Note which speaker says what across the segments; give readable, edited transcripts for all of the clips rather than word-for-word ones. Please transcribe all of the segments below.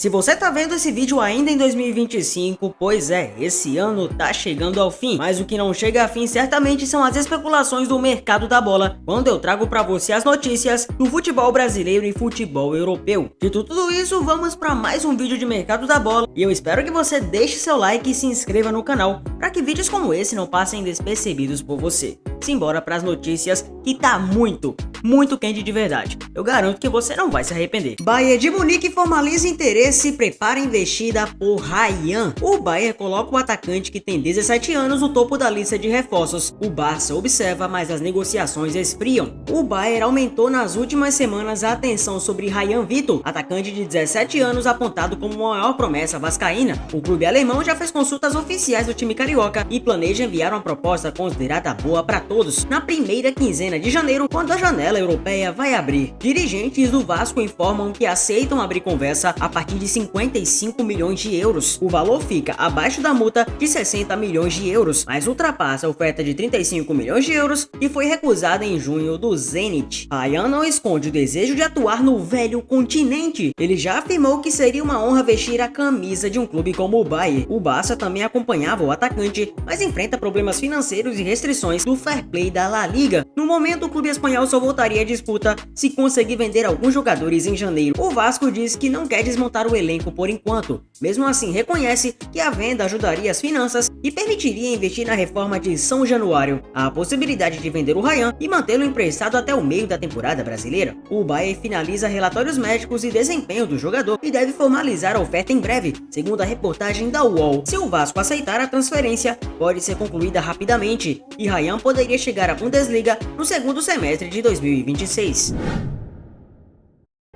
Speaker 1: Se você tá vendo esse vídeo ainda em 2025, pois é, esse ano tá chegando ao fim, mas o que não chega a fim certamente são as especulações do mercado da bola, quando eu trago pra você as notícias do futebol brasileiro e futebol europeu. Dito tudo isso, vamos pra mais um vídeo de mercado da bola, e eu espero que você deixe seu like e se inscreva no canal, para que vídeos como esse não passem despercebidos por você. Simbora pras notícias, que tá muito quente de verdade. Eu garanto que você não vai se arrepender. Bayern de Munique formaliza interesse e prepara investida por Ryan. O Bayern coloca o atacante que tem 17 anos no topo da lista de reforços. O Barça observa, mas as negociações esfriam. O Bayern aumentou nas últimas semanas a atenção sobre Ryan Vitor, atacante de 17 anos apontado como a maior promessa vascaína. O clube alemão já fez consultas oficiais do time carioca e planeja enviar uma proposta considerada boa para todos na primeira quinzena de janeiro, quando a janela europeia vai abrir. Dirigentes do Vasco informam que aceitam abrir conversa a partir de 55 milhões de euros. O valor fica abaixo da multa de 60 milhões de euros, mas ultrapassa a oferta de 35 milhões de euros que foi recusada em junho do Zenit. Ryan não esconde o desejo de atuar no velho continente. Ele já afirmou que seria uma honra vestir a camisa de um clube como o Bayern. O Barça também acompanhava o atacante, mas enfrenta problemas financeiros e restrições do fair play da La Liga. No momento, o clube espanhol só voltaria à disputa se conseguir vender alguns jogadores em janeiro. O Vasco diz que não quer desmontar o elenco por enquanto. Mesmo assim, reconhece que a venda ajudaria as finanças e permitiria investir na reforma de São Januário. Há a possibilidade de vender o Ryan e mantê-lo emprestado até o meio da temporada brasileira. O Bayern finaliza relatórios médicos e desempenho do jogador e deve formalizar a oferta em breve, segundo a reportagem da UOL. Se o Vasco aceitar a transferência, pode ser concluída rapidamente e Ryan poderia chegar à Bundesliga no segundo semestre de 2026.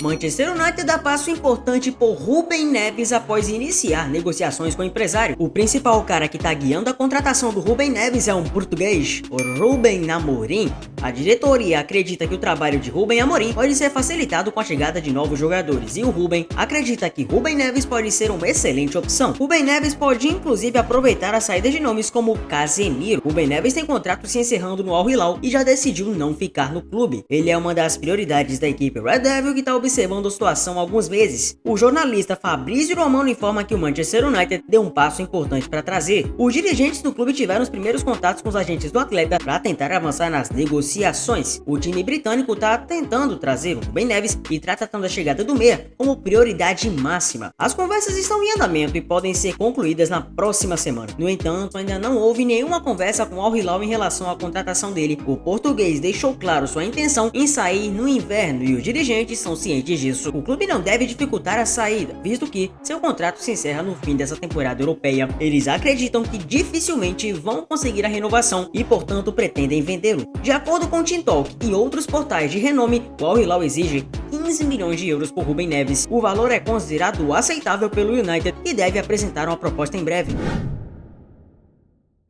Speaker 1: Manchester United dá passo importante por Rúben Neves após iniciar negociações com o empresário. O principal cara que está guiando a contratação do Rúben Neves é um português, o Rúben Amorim. A diretoria acredita que o trabalho de Rúben Amorim pode ser facilitado com a chegada de novos jogadores e o Rúben acredita que Rúben Neves pode ser uma excelente opção. Rúben Neves pode inclusive aproveitar a saída de nomes como Casemiro. Rúben Neves tem contrato se encerrando no Al Hilal e já decidiu não ficar no clube. Ele é uma das prioridades da equipe Red Devil que está observando a situação há alguns meses. O jornalista Fabrício Romano informa que o Manchester United deu um passo importante para trazer. Os dirigentes do clube tiveram os primeiros contatos com os agentes do atleta para tentar avançar nas negociações. O time britânico está tentando trazer o Rúben Neves e está tratando a chegada do meia como prioridade máxima. As conversas estão em andamento e podem ser concluídas na próxima semana. No entanto, ainda não houve nenhuma conversa com o Al Hilal em relação à contratação dele. O português deixou claro sua intenção em sair no inverno e os dirigentes são cientes disso. O clube não deve dificultar a saída, visto que seu contrato se encerra no fim dessa temporada europeia. Eles acreditam que dificilmente vão conseguir a renovação e, portanto, pretendem vendê-lo. De acordo com o Team Talk e outros portais de renome, o Al Hilal exige 15 milhões de euros por Rúben Neves. O valor é considerado aceitável pelo United e deve apresentar uma proposta em breve.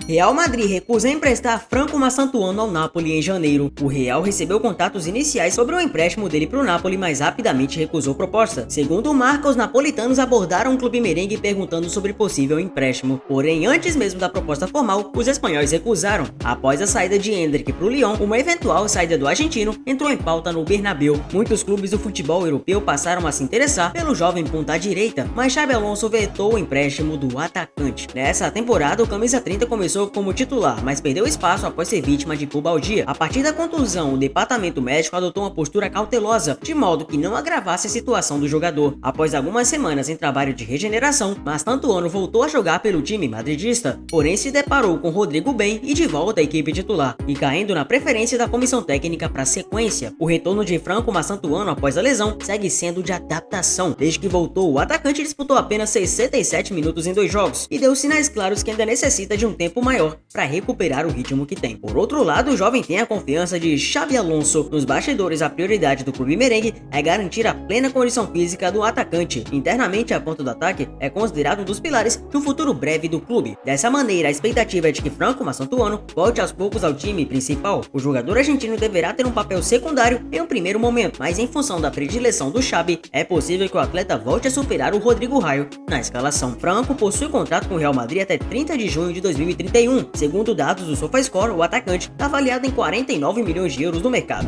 Speaker 1: Real Madrid recusa emprestar Franco Massantuano ao Napoli em janeiro. O Real recebeu contatos iniciais sobre o empréstimo dele para o Napoli, mas rapidamente recusou proposta. Segundo o Marca, os napolitanos abordaram o clube merengue perguntando sobre possível empréstimo. Porém, antes mesmo da proposta formal, os espanhóis recusaram. Após a saída de Endrick para o Lyon, uma eventual saída do argentino entrou em pauta no Bernabéu. Muitos clubes do futebol europeu passaram a se interessar pelo jovem ponta-direita, mas Xabi Alonso vetou o empréstimo do atacante. Nessa temporada, o camisa 30 começou como titular, mas perdeu espaço após ser vítima de pubalgia. A partir da contusão, o departamento médico adotou uma postura cautelosa, de modo que não agravasse a situação do jogador. Após algumas semanas em trabalho de regeneração, Massantuano voltou a jogar pelo time madridista, porém se deparou com Rodrigo bem e de volta à equipe titular, e caindo na preferência da comissão técnica para a sequência. O retorno de Franco Massantuano após a lesão segue sendo de adaptação. Desde que voltou, o atacante disputou apenas 67 minutos em 2 jogos e deu sinais claros que ainda necessita de um tempo maior para recuperar o ritmo que tem. Por outro lado, o jovem tem a confiança de Xabi Alonso. Nos bastidores, a prioridade do clube merengue é garantir a plena condição física do atacante. Internamente, a ponta do ataque é considerado um dos pilares de um futuro breve do clube. Dessa maneira, a expectativa é de que Franco Massantuano volte aos poucos ao time principal. O jogador argentino deverá ter um papel secundário em um primeiro momento, mas em função da predileção do Xabi, é possível que o atleta volte a superar o Rodrigo Raio na escalação. Franco possui contrato com o Real Madrid até 30 de junho de 2031. Segundo dados do SofaScore, o atacante está avaliado em 49 milhões de euros no mercado.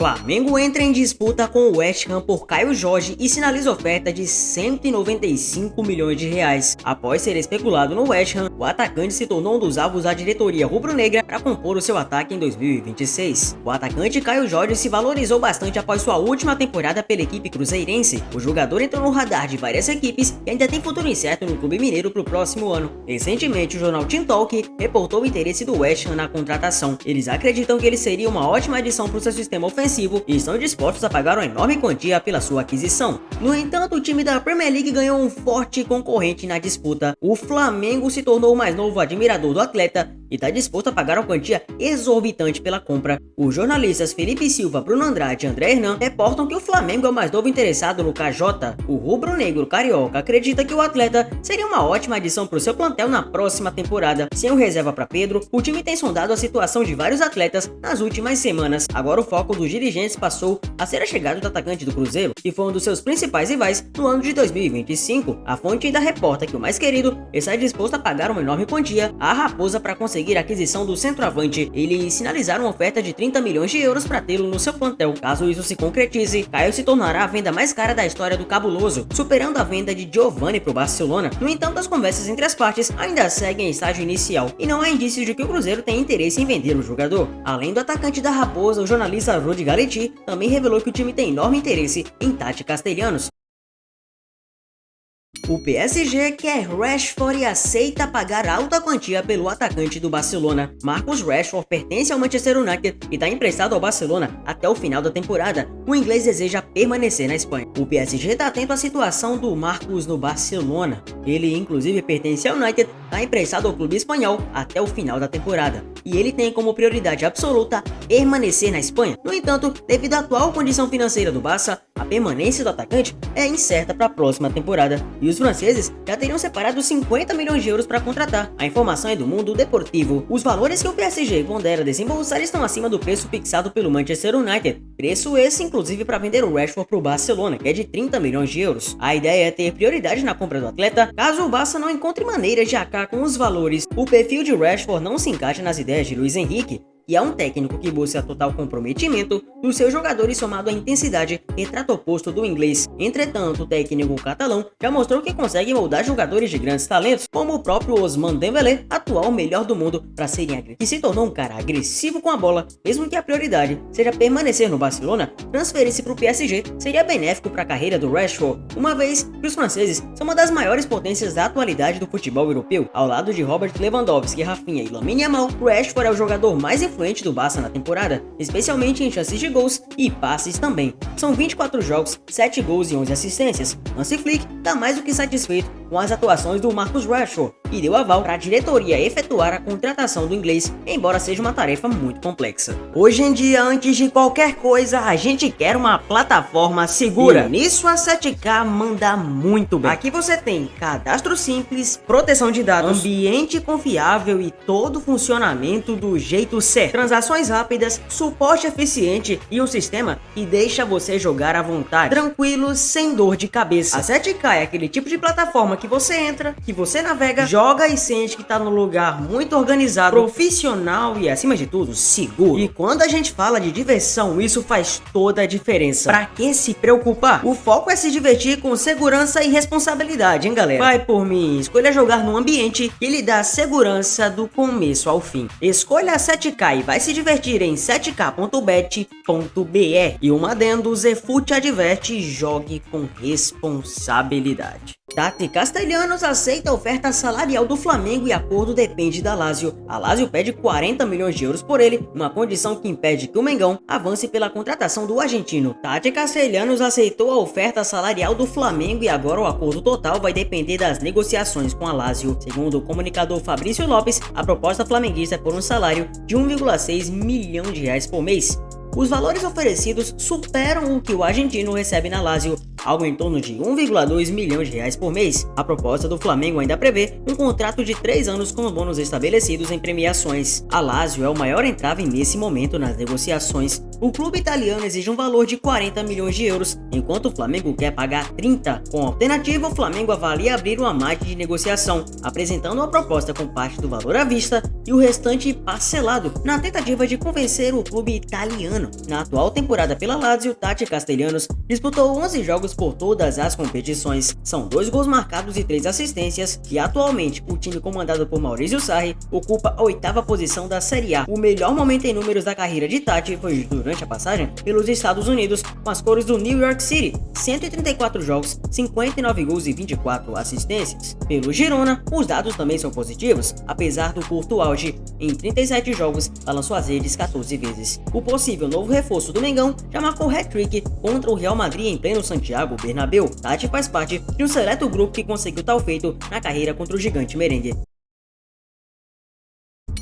Speaker 1: Flamengo entra em disputa com o West Ham por Caio Jorge e sinaliza oferta de 195 milhões de reais. Após ser especulado no West Ham, o atacante se tornou um dos alvos da diretoria rubro-negra para compor o seu ataque em 2026. O atacante Caio Jorge se valorizou bastante após sua última temporada pela equipe cruzeirense. O jogador entrou no radar de várias equipes e ainda tem futuro incerto no clube mineiro para o próximo ano. Recentemente, o jornal Team Talk reportou o interesse do West Ham na contratação. Eles acreditam que ele seria uma ótima adição para o seu sistema ofensivo e estão dispostos a pagar uma enorme quantia pela sua aquisição. No entanto, o time da Premier League ganhou um forte concorrente na disputa. O Flamengo se tornou o mais novo admirador do atleta e está disposto a pagar uma quantia exorbitante pela compra. Os jornalistas Felipe Silva, Bruno Andrade e André Hernan reportam que o Flamengo é o mais novo interessado no KJ. O rubro-negro carioca acredita que o atleta seria uma ótima adição para o seu plantel na próxima temporada. Sem o reserva para Pedro, o time tem sondado a situação de vários atletas nas últimas semanas. Agora o foco dos dirigentes passou a ser a chegada do atacante do Cruzeiro, que foi um dos seus principais rivais no ano de 2025. A fonte ainda reporta que o mais querido está disposto a pagar uma enorme quantia à Raposa para conseguir a aquisição do centroavante. Eles sinalizaram uma oferta de 30 milhões de euros para tê-lo no seu plantel. Caso isso se concretize, Caio se tornará a venda mais cara da história do cabuloso, superando a venda de Giovani para o Barcelona. No entanto, as conversas entre as partes ainda seguem em estágio inicial e não há indícios de que o Cruzeiro tenha interesse em vender o jogador. Além do atacante da Raposa, o jornalista Rudy Galetti também revelou que o time tem enorme interesse em Tati Castellanos. O PSG quer Rashford e aceita pagar alta quantia pelo atacante do Barcelona. Marcus Rashford pertence ao Manchester United e está emprestado ao Barcelona até o final da temporada. O inglês deseja permanecer na Espanha. O PSG está atento à situação do Marcus no Barcelona. Ele inclusive pertence ao United, está emprestado ao clube espanhol até o final da temporada. E ele tem como prioridade absoluta permanecer na Espanha. No entanto, devido à atual condição financeira do Barça, a permanência do atacante é incerta para a próxima temporada. E os franceses já teriam separado 50 milhões de euros para contratar. A informação é do Mundo Deportivo. Os valores que o PSG pondera desembolsar estão acima do preço fixado pelo Manchester United. Preço esse, inclusive, para vender o Rashford para o Barcelona, que é de 30 milhões de euros. A ideia é ter prioridade na compra do atleta, caso o Barça não encontre maneiras de arcar com os valores. O perfil de Rashford não se encaixa nas ideias de Luis Henrique, que é um técnico que busca total comprometimento dos seus jogadores somado à intensidade, retrato oposto do inglês. Entretanto, o técnico catalão já mostrou que consegue moldar jogadores de grandes talentos, como o próprio Ousmane Dembélé, atual melhor do mundo, para serem agressivos. E se tornou um cara agressivo com a bola, mesmo que a prioridade seja permanecer no Barcelona, transferir-se para o PSG seria benéfico para a carreira do Rashford, uma vez que os franceses são uma das maiores potências da atualidade do futebol europeu. Ao lado de Robert Lewandowski, Rafinha e Lamine Yamal, Rashford é o jogador mais influente do Barça na temporada, especialmente em chances de gols e passes também. São 24 jogos, 7 gols e 11 assistências. Hansi Flick está mais do que satisfeito com as atuações do Marcus Rashford e deu aval para a diretoria efetuar a contratação do inglês, embora seja uma tarefa muito complexa. Hoje em dia, antes de qualquer coisa, a gente quer uma plataforma segura. E nisso a 7K manda muito bem. Aqui você tem cadastro simples, proteção de dados, ambiente confiável e todo o funcionamento do jeito certo. Transações rápidas, suporte eficiente e um sistema que deixa você jogar à vontade, tranquilo, sem dor de cabeça. A 7K é aquele tipo de plataforma que você entra, que você navega, joga e sente que tá num lugar muito organizado, profissional e, acima de tudo, seguro. E quando a gente fala de diversão, isso faz toda a diferença. Pra que se preocupar? O foco é se divertir com segurança e responsabilidade, hein, galera? Vai por mim, escolha jogar num ambiente que lhe dá segurança do começo ao fim. Escolha a 7K e vai se divertir em 7k.bet.br. E um adendo, Zefut adverte: jogue com responsabilidade. Tati Castellanos aceita a oferta salarial do Flamengo e acordo depende da Lazio. A Lazio pede 40 milhões de euros por ele, uma condição que impede que o Mengão avance pela contratação do argentino. Tati Castellanos aceitou a oferta salarial do Flamengo e agora o acordo total vai depender das negociações com a Lazio. Segundo o comunicador Fabrício Lopes, a proposta flamenguista é por um salário de 1,6 milhão de reais por mês. Os valores oferecidos superam o que o argentino recebe na Lazio, algo em torno de 1,2 milhão de reais por mês. A proposta do Flamengo ainda prevê um contrato de 3 anos com bônus estabelecidos em premiações. A Lazio é o maior entrave nesse momento nas negociações. O clube italiano exige um valor de 40 milhões de euros, enquanto o Flamengo quer pagar 30. Com a alternativa, o Flamengo avalia abrir uma margem de negociação, apresentando uma proposta com parte do valor à vista e o restante parcelado, na tentativa de convencer o clube italiano. Na atual temporada pela Lazio, Tati Castellanos disputou 11 jogos por todas as competições. São 2 gols marcados e 3 assistências, e atualmente o time comandado por Maurizio Sarri ocupa a 8ª posição da Série A. O melhor momento em números da carreira de Tati foi durante a passagem pelos Estados Unidos com as cores do New York City, 134 jogos, 59 gols e 24 assistências. Pelo Girona, os dados também são positivos, apesar do curto auge. Em 37 jogos, balançou as redes 14 vezes. O possível novo reforço do Mengão já marcou hat-trick contra o Real Madrid em pleno Santiago Bernabéu. Tati faz parte de um seleto grupo que conseguiu tal feito na carreira contra o gigante merengue.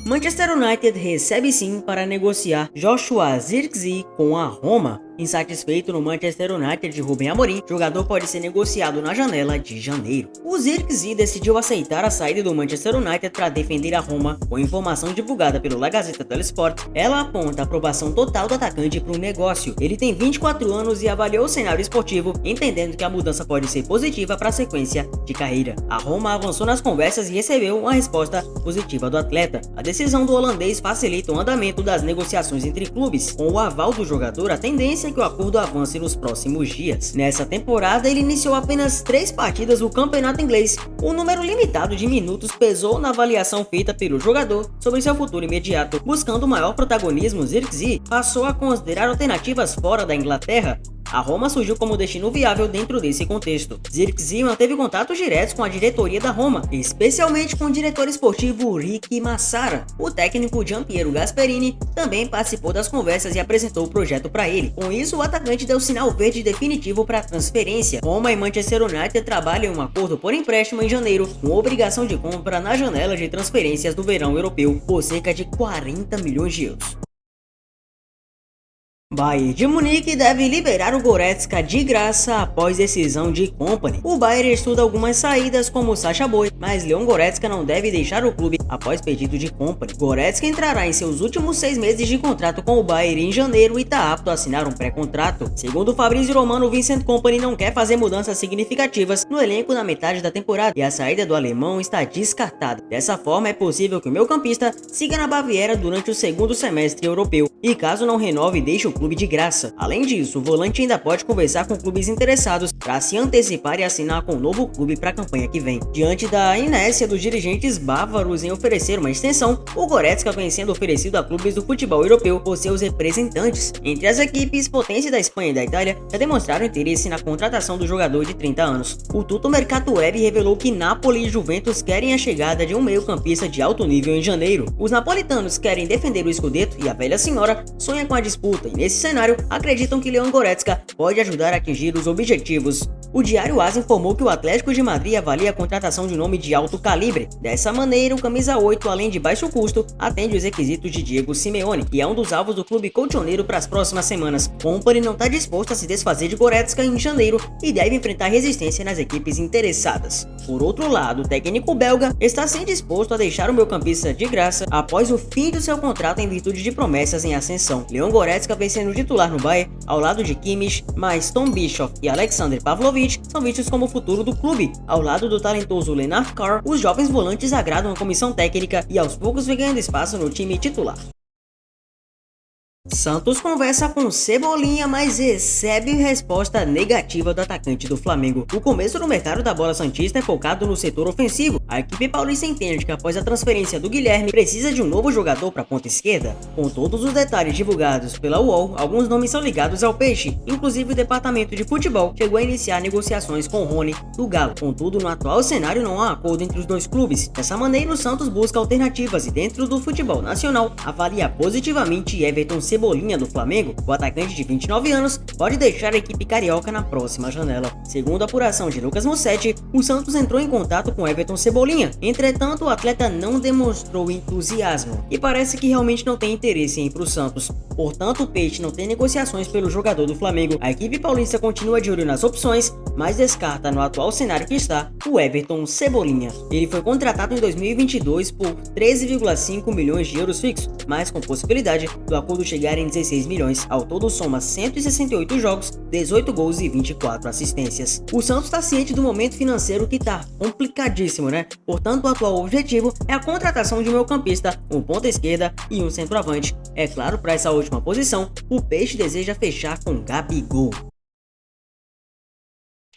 Speaker 1: Manchester United recebe sim para negociar Joshua Zirkzee com a Roma. Insatisfeito no Manchester United de Rubem Amorim, o jogador pode ser negociado na janela de janeiro. O Zirkzee decidiu aceitar a saída do Manchester United para defender a Roma. Com informação divulgada pelo La Gazzetta dello Sport, ela aponta a aprovação total do atacante para o negócio. Ele tem 24 anos e avaliou o cenário esportivo, entendendo que a mudança pode ser positiva para a sequência de carreira. A Roma avançou nas conversas e recebeu uma resposta positiva do atleta. A decisão do holandês facilita o andamento das negociações entre clubes. Com o aval do jogador, a tendência que o acordo avance nos próximos dias. Nessa temporada, ele iniciou apenas 3 partidas no campeonato inglês. O número limitado de minutos pesou na avaliação feita pelo jogador sobre seu futuro imediato. Buscando maior protagonismo, Zirkzee passou a considerar alternativas fora da Inglaterra. A Roma surgiu como destino viável dentro desse contexto. Zirkzee manteve contatos diretos com a diretoria da Roma, especialmente com o diretor esportivo Ricky Massara. O técnico Giampiero Gasperini também participou das conversas e apresentou o projeto para ele. Com isso, o atacante deu sinal verde definitivo para a transferência. Roma e Manchester United trabalham em um acordo por empréstimo em janeiro, com obrigação de compra na janela de transferências do verão europeu por cerca de 40 milhões de euros. Bayern de Munique deve liberar o Goretzka de graça após decisão de Kompany. O Bayern estuda algumas saídas como Sacha Boey, mas Leon Goretzka não deve deixar o clube após pedido de Kompany. Goretzka entrará em seus últimos 6 meses de contrato com o Bayern em janeiro e está apto a assinar um pré-contrato. Segundo Fabrizio Romano, Vincent Kompany não quer fazer mudanças significativas no elenco na metade da temporada e a saída do alemão está descartada. Dessa forma, é possível que o meio-campista siga na Baviera durante o segundo semestre europeu e, caso não renove, deixe o clube de graça. Além disso, o volante ainda pode conversar com clubes interessados para se antecipar e assinar com um novo clube para a campanha que vem. Diante da inércia dos dirigentes bávaros em oferecer uma extensão, o Goretzka vem sendo oferecido a clubes do futebol europeu por seus representantes. Entre as equipes potência da Espanha e da Itália já demonstraram interesse na contratação do jogador de 30 anos. O Tutto Mercato Web revelou que Napoli e Juventus querem a chegada de um meio-campista de alto nível em janeiro. Os napolitanos querem defender o Scudetto e a velha senhora sonha com a disputa, e nesse cenário acreditam que Leon Goretzka pode ajudar a atingir os objetivos. O Diário AS informou que o Atlético de Madrid avalia a contratação de um nome de alto calibre. Dessa maneira, o camisa 8, além de baixo custo, atende os requisitos de Diego Simeone, que é um dos alvos do clube colchoneiro para as próximas semanas. Kompany não está disposto a se desfazer de Goretzka em janeiro e deve enfrentar resistência nas equipes interessadas. Por outro lado, o técnico belga está sim disposto a deixar o meio-campista de graça após o fim do seu contrato em virtude de promessas em ascensão. Leon Goretzka vem sendo titular no Bayern ao lado de Kimmich, mas Tom Bischoff e Alexander Pavlovich são vistos como o futuro do clube. Ao lado do talentoso Lennart Carr, os jovens volantes agradam a comissão técnica e aos poucos vem ganhando espaço no time titular. Santos conversa com Cebolinha, mas recebe resposta negativa do atacante do Flamengo. O começo do mercado da bola santista é focado no setor ofensivo. A equipe paulista entende que após a transferência do Guilherme, precisa de um novo jogador para a ponta esquerda. Com todos os detalhes divulgados pela UOL, alguns nomes são ligados ao Peixe. Inclusive o departamento de futebol chegou a iniciar negociações com Rony do Galo. Contudo, no atual cenário não há acordo entre os dois clubes. Dessa maneira, o Santos busca alternativas e dentro do futebol nacional avalia positivamente Everton Cebolinha do Flamengo. O atacante de 29 anos pode deixar a equipe carioca na próxima janela. Segundo a apuração de Lucas Mussetti, o Santos entrou em contato com Everton Cebolinha. Entretanto, o atleta não demonstrou entusiasmo e parece que realmente não tem interesse em ir para o Santos. Portanto, o Peixe não tem negociações pelo jogador do Flamengo. A equipe paulista continua de olho nas opções, mas descarta no atual cenário que está o Everton Cebolinha. Ele foi contratado em 2022 por 13,5 milhões de euros fixos, mas com possibilidade do acordo chegar chegar em 16 milhões. Ao todo soma 168 jogos, 18 gols e 24 assistências. O Santos está ciente do momento financeiro que tá complicadíssimo, né? Portanto, o atual objetivo é a contratação de um meio-campista, um ponta esquerda e um centroavante. É claro, para essa última posição, o Peixe deseja fechar com Gabigol.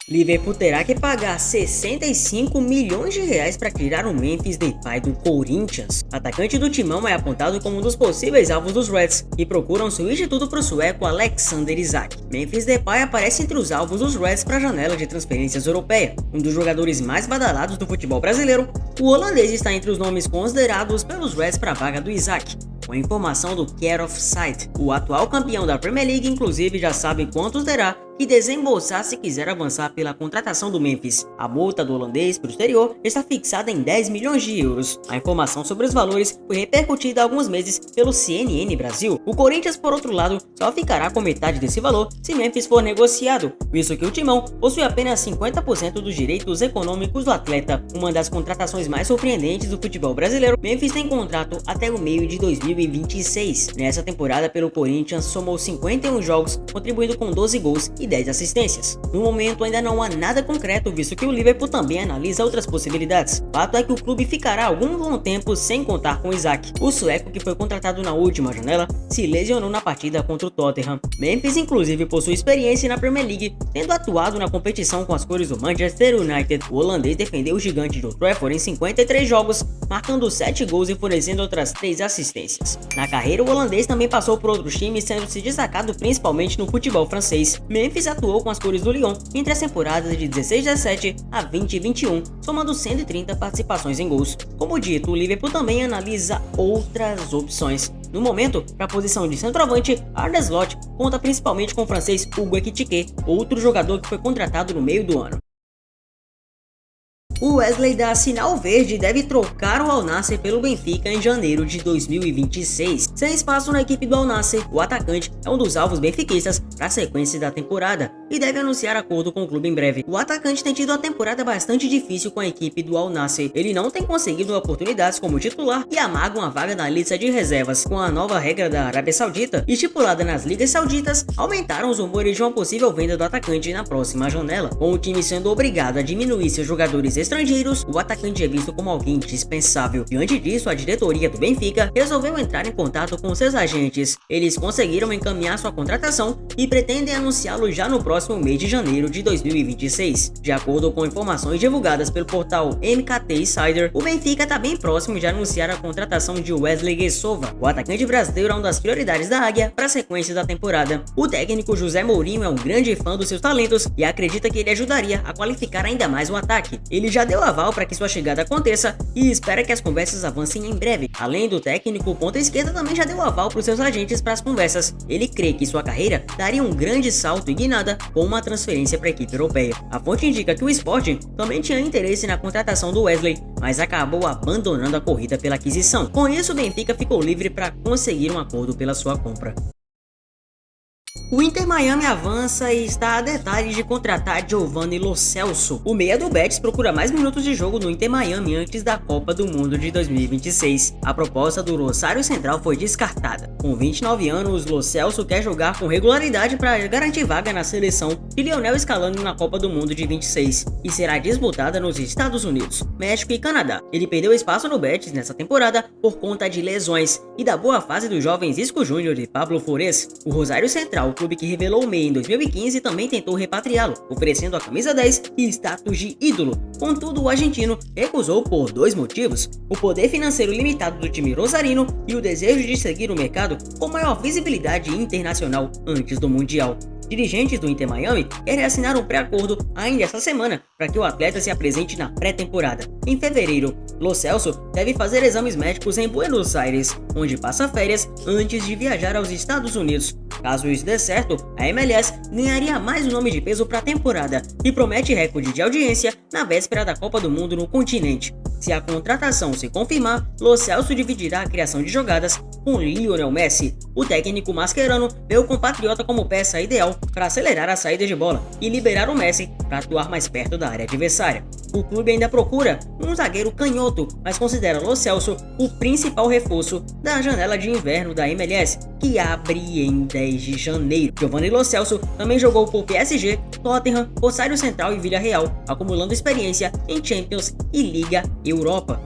Speaker 1: Liverpool terá que pagar 65 milhões de reais para tirar o Memphis Depay do Corinthians. O atacante do timão é apontado como um dos possíveis alvos dos Reds, que procuram substituto para o sueco Alexander Isak. Memphis Depay aparece entre os alvos dos Reds para a janela de transferências europeia. Um dos jogadores mais badalados do futebol brasileiro, o holandês está entre os nomes considerados pelos Reds para a vaga do Isak. Com a informação do Care of Sight, o atual campeão da Premier League inclusive já sabe quantos terá que desembolsar se quiser avançar pela contratação do Memphis. A multa do holandês para o exterior está fixada em 10 milhões de euros. A informação sobre os valores foi repercutida há alguns meses pelo CNN Brasil. O Corinthians, por outro lado, só ficará com metade desse valor se Memphis for negociado, visto que o timão possui apenas 50% dos direitos econômicos do atleta. Uma das contratações mais surpreendentes do futebol brasileiro, Memphis tem contrato até o meio de 2026. Nessa temporada, pelo Corinthians, somou 51 jogos, contribuindo com 12 gols e 10 assistências. No momento ainda não há nada concreto, visto que o Liverpool também analisa outras possibilidades. Fato é que o clube ficará algum bom tempo sem contar com Isak. O sueco, que foi contratado na última janela, se lesionou na partida contra o Tottenham. Memphis inclusive possui experiência na Premier League, tendo atuado na competição com as cores do Manchester United. O holandês defendeu o gigante do Trafford em 53 jogos, marcando 7 gols e fornecendo outras 3 assistências. Na carreira, o holandês também passou por outros times, sendo se destacado principalmente no futebol francês. Memphis atuou com as cores do Lyon entre as temporadas de 16-17 a 20-21, somando 130 participações em gols. Como dito, o Liverpool também analisa outras opções. No momento, para a posição de centroavante, Arne Slot conta principalmente com o francês Hugo Ekitike, outro jogador que foi contratado no meio do ano. O Wesley dá sinal verde e deve trocar o Al Nassr pelo Benfica em janeiro de 2026. Sem espaço na equipe do Al Nassr, o atacante é um dos alvos benfiquistas para a sequência da temporada e deve anunciar acordo com o clube em breve. O atacante tem tido uma temporada bastante difícil com a equipe do Al Nassr. Ele não tem conseguido oportunidades como titular e amaga uma vaga na lista de reservas. Com a nova regra da Arábia Saudita, estipulada nas ligas sauditas, aumentaram os rumores de uma possível venda do atacante na próxima janela. Com o time sendo obrigado a diminuir seus jogadores estrangeiros, o atacante é visto como alguém indispensável. Diante disso, a diretoria do Benfica resolveu entrar em contato com seus agentes. Eles conseguiram encaminhar sua contratação e pretendem anunciá-lo já no próximo mês de janeiro de 2026. De acordo com informações divulgadas pelo portal MKT Insider, o Benfica está bem próximo de anunciar a contratação de Wesley Gesova. O atacante brasileiro é uma das prioridades da Águia para a sequência da temporada. O técnico José Mourinho é um grande fã dos seus talentos e acredita que ele ajudaria a qualificar ainda mais o ataque. Ele já deu aval para que sua chegada aconteça e espera que as conversas avancem em breve. Além do técnico, o ponta esquerda também já deu aval para os seus agentes para as conversas. Ele crê que sua carreira daria um grande salto e guinada com uma transferência para a equipe europeia. A fonte indica que o Sporting também tinha interesse na contratação do Wesley, mas acabou abandonando a corrida pela aquisição. Com isso, o Benfica ficou livre para conseguir um acordo pela sua compra. O Inter Miami avança e está a detalhes de contratar Giovanni Lo Celso. O meia do Betis procura mais minutos de jogo no Inter Miami antes da Copa do Mundo de 2026. A proposta do Rosário Central foi descartada. Com 29 anos, Lo Celso quer jogar com regularidade para garantir vaga na seleção de Lionel Scaloni na Copa do Mundo de 26, e será disputada nos Estados Unidos, México e Canadá. Ele perdeu espaço no Betis nessa temporada por conta de lesões e da boa fase dos jovens Isco Júnior e Pablo Forés. O Rosário Central, o clube que revelou o meia em 2015, também tentou repatriá-lo, oferecendo a camisa 10 e status de ídolo. Contudo, o argentino recusou por 2 motivos: o poder financeiro limitado do time rosarino e o desejo de seguir o mercado com maior visibilidade internacional antes do Mundial. Dirigentes do Inter Miami querem assinar um pré-acordo ainda essa semana para que o atleta se apresente na pré-temporada. Em fevereiro, Lo Celso deve fazer exames médicos em Buenos Aires, onde passa férias antes de viajar aos Estados Unidos. Caso isso dê certo, a MLS ganharia mais um nome de peso para a temporada e promete recorde de audiência na véspera da Copa do Mundo no continente. Se a contratação se confirmar, Lo Celso dividirá a criação de jogadas com Lionel Messi. O técnico mascherano vê o compatriota como peça ideal para acelerar a saída de bola e liberar o Messi para atuar mais perto da área adversária. o clube ainda procura um zagueiro canhoto, mas considera Lo Celso o principal reforço da janela de inverno da MLS, que abre em 10 de janeiro. Giovanni Lo Celso também jogou por PSG, Tottenham, Rosário Central e Villarreal, acumulando experiência em Champions e Liga Europa.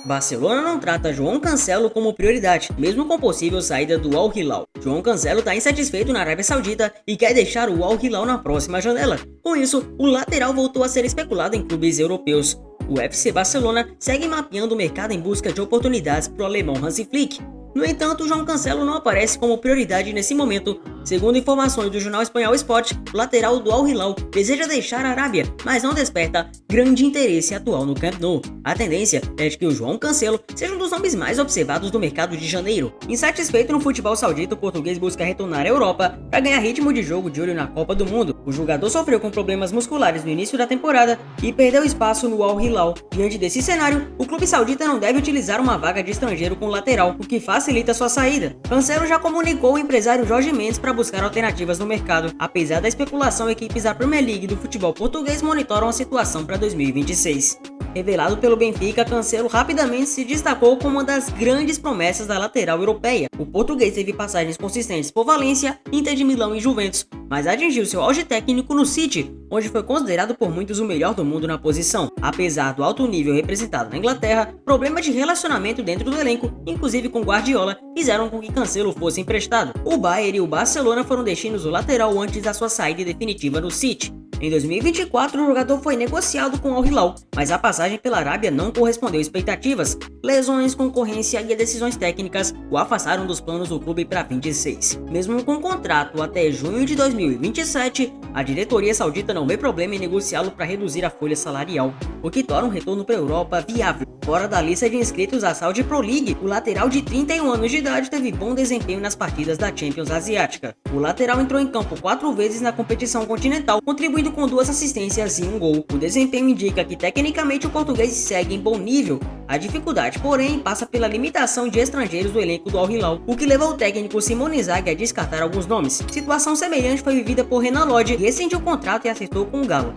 Speaker 1: Barcelona não trata João Cancelo como prioridade, mesmo com possível saída do Al Hilal. João Cancelo está insatisfeito na Arábia Saudita e quer deixar o Al Hilal na próxima janela. Com isso, o lateral voltou a ser especulado em clubes europeus. O FC Barcelona segue mapeando o mercado em busca de oportunidades para o alemão Hansi Flick. No entanto, João Cancelo não aparece como prioridade nesse momento. Segundo informações do jornal espanhol Sport, o lateral do Al Hilal deseja deixar a Arábia, mas não desperta grande interesse atual no Camp Nou. A tendência é de que o João Cancelo seja um dos nomes mais observados do mercado de janeiro. Insatisfeito no futebol saudita, o português busca retornar à Europa para ganhar ritmo de jogo de olho na Copa do Mundo. O jogador sofreu com problemas musculares no início da temporada e perdeu espaço no Al Hilal. Diante desse cenário, o clube saudita não deve utilizar uma vaga de estrangeiro com lateral, o que facilita sua saída. Cancelo já comunicou ao empresário Jorge Mendes para buscar alternativas no mercado. Apesar da especulação, equipes da Premier League do futebol português monitoram a situação para 2026. Revelado pelo Benfica, Cancelo rapidamente se destacou como uma das grandes promessas da lateral europeia. O português teve passagens consistentes por Valência, Inter de Milão e Juventus, mas atingiu seu auge técnico no City, onde foi considerado por muitos o melhor do mundo na posição. Apesar do alto nível representado na Inglaterra, problemas de relacionamento dentro do elenco, inclusive com Guardiola, fizeram com que Cancelo fosse emprestado. O Bayern e o Barcelona foram destinos do lateral antes da sua saída definitiva no City. Em 2024, o jogador foi negociado com o Al Hilal, mas a passagem pela Arábia não correspondeu às expectativas. Lesões, concorrência e decisões técnicas o afastaram dos planos do clube para 26. Mesmo com contrato até junho de 2027, a diretoria saudita não vê problema em negociá-lo para reduzir a folha salarial, o que torna um retorno para a Europa viável. Fora da lista de inscritos à Saudi Pro League, o lateral de 31 anos de idade teve bom desempenho nas partidas da Champions Asiática. O lateral entrou em campo 4 vezes na competição continental, contribuindo com 2 assistências e 1 gol. O desempenho indica que tecnicamente o português segue em bom nível. A dificuldade, porém, passa pela limitação de estrangeiros do elenco do Al Hilal, o que levou o técnico Simone Inzaghi a descartar alguns nomes. Situação semelhante foi vivida por Renan Lodge, que rescindiu o contrato e acertou com o Galo.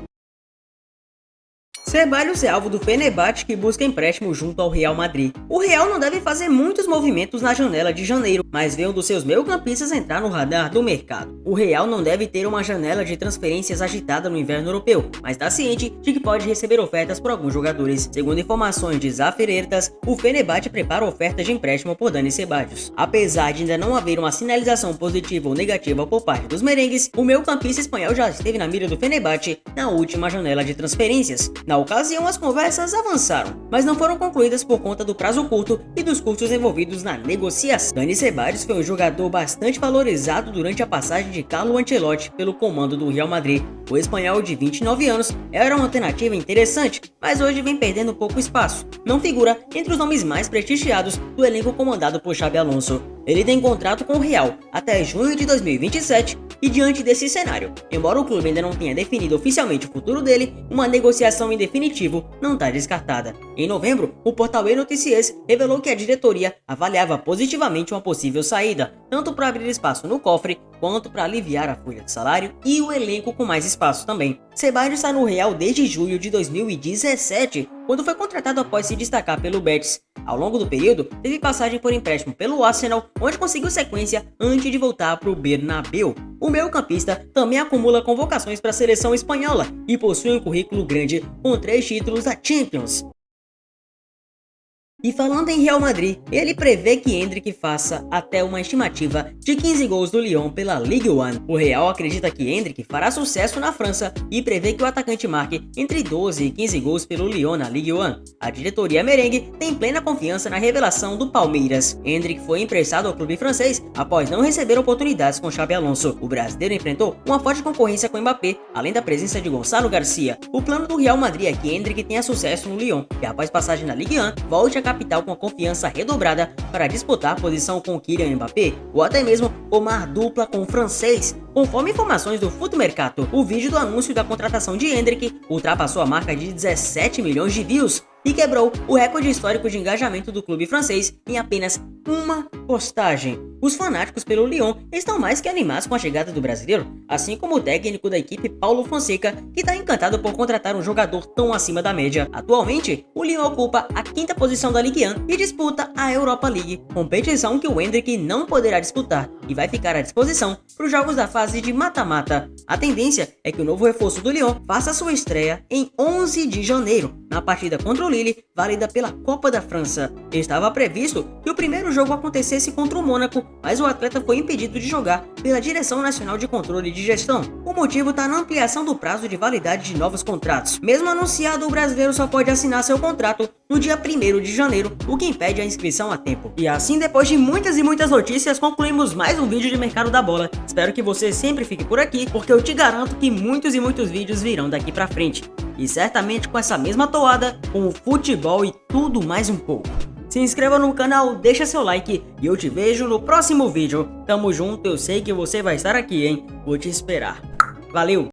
Speaker 1: Ceballos é alvo do Fenerbahçe, que busca empréstimo junto ao Real Madrid. O Real não deve fazer muitos movimentos na janela de janeiro, mas vê um dos seus meio-campistas entrar no radar do mercado. O Real não deve ter uma janela de transferências agitada no inverno europeu, mas está ciente de que pode receber ofertas por alguns jogadores. Segundo informações de Zafer Ertas, o Fenerbahçe prepara oferta de empréstimo por Dani Ceballos. Apesar de ainda não haver uma sinalização positiva ou negativa por parte dos merengues, o meio-campista espanhol já esteve na mira do Fenerbahçe na última janela de transferências. Na ocasião, as conversas avançaram, mas não foram concluídas por conta do prazo curto e dos custos envolvidos na negociação. Dani Ceballos foi um jogador bastante valorizado durante a passagem de Carlo Ancelotti pelo comando do Real Madrid. O espanhol de 29 anos era uma alternativa interessante, mas hoje vem perdendo pouco espaço. Não figura entre os nomes mais prestigiados do elenco comandado por Xabi Alonso. Ele tem contrato com o Real até junho de 2027 e, diante desse cenário, embora o clube ainda não tenha definido oficialmente o futuro dele, uma negociação em definitivo não está descartada. Em novembro, o portal E-Notícias revelou que a diretoria avaliava positivamente uma possível saída, tanto para abrir espaço no cofre quanto para aliviar a folha de salário e o elenco com mais espaço também. Ceballos está no Real desde julho de 2017, quando foi contratado após se destacar pelo Betis. Ao longo do período, teve passagem por empréstimo pelo Arsenal, onde conseguiu sequência antes de voltar para o Bernabéu. O meio-campista também acumula convocações para a seleção espanhola e possui um currículo grande com 3 títulos da Champions. E falando em Real Madrid, ele prevê que Endrick faça até uma estimativa de 15 gols do Lyon pela Ligue 1. O Real acredita que Endrick fará sucesso na França e prevê que o atacante marque entre 12 e 15 gols pelo Lyon na Ligue 1. A diretoria merengue tem plena confiança na revelação do Palmeiras. Endrick foi emprestado ao clube francês após não receber oportunidades com Xabi Alonso. O brasileiro enfrentou uma forte concorrência com Mbappé, além da presença de Gonçalo Garcia. O plano do Real Madrid é que Endrick tenha sucesso no Lyon e, após passagem na Ligue 1, volte a capital com a confiança redobrada para disputar a posição com Kylian Mbappé ou até mesmo formar dupla com o francês. Conforme informações do Foot Mercato, o vídeo do anúncio da contratação de Endrick ultrapassou a marca de 17 milhões de views e quebrou o recorde histórico de engajamento do clube francês em apenas uma postagem. Os fanáticos pelo Lyon estão mais que animados com a chegada do brasileiro, assim como o técnico da equipe Paulo Fonseca, que está encantado por contratar um jogador tão acima da média. Atualmente, o Lyon ocupa a 5ª posição da Ligue 1 e disputa a Europa League, competição que o Endrick não poderá disputar e vai ficar à disposição para os jogos da fase de mata-mata. A tendência é que o novo reforço do Lyon faça sua estreia em 11 de janeiro, na partida contra o Lille, válida pela Copa da França. Estava previsto que o primeiro jogo acontecesse contra o Mônaco, mas o atleta foi impedido de jogar pela Direção Nacional de Controle de Gestão. O motivo está na ampliação do prazo de validade de novos contratos. Mesmo anunciado, o brasileiro só pode assinar seu contrato no dia 1º de janeiro, o que impede a inscrição a tempo. E assim, depois de muitas e muitas notícias, concluímos mais um vídeo de mercado da bola. Espero que você sempre fique por aqui, porque eu te garanto que muitos e muitos vídeos virão daqui pra frente. E certamente com essa mesma toada, com o futebol e tudo mais um pouco. Se inscreva no canal, deixa seu like e eu te vejo no próximo vídeo. Tamo junto, eu sei que você vai estar aqui, hein? Vou te esperar. Valeu!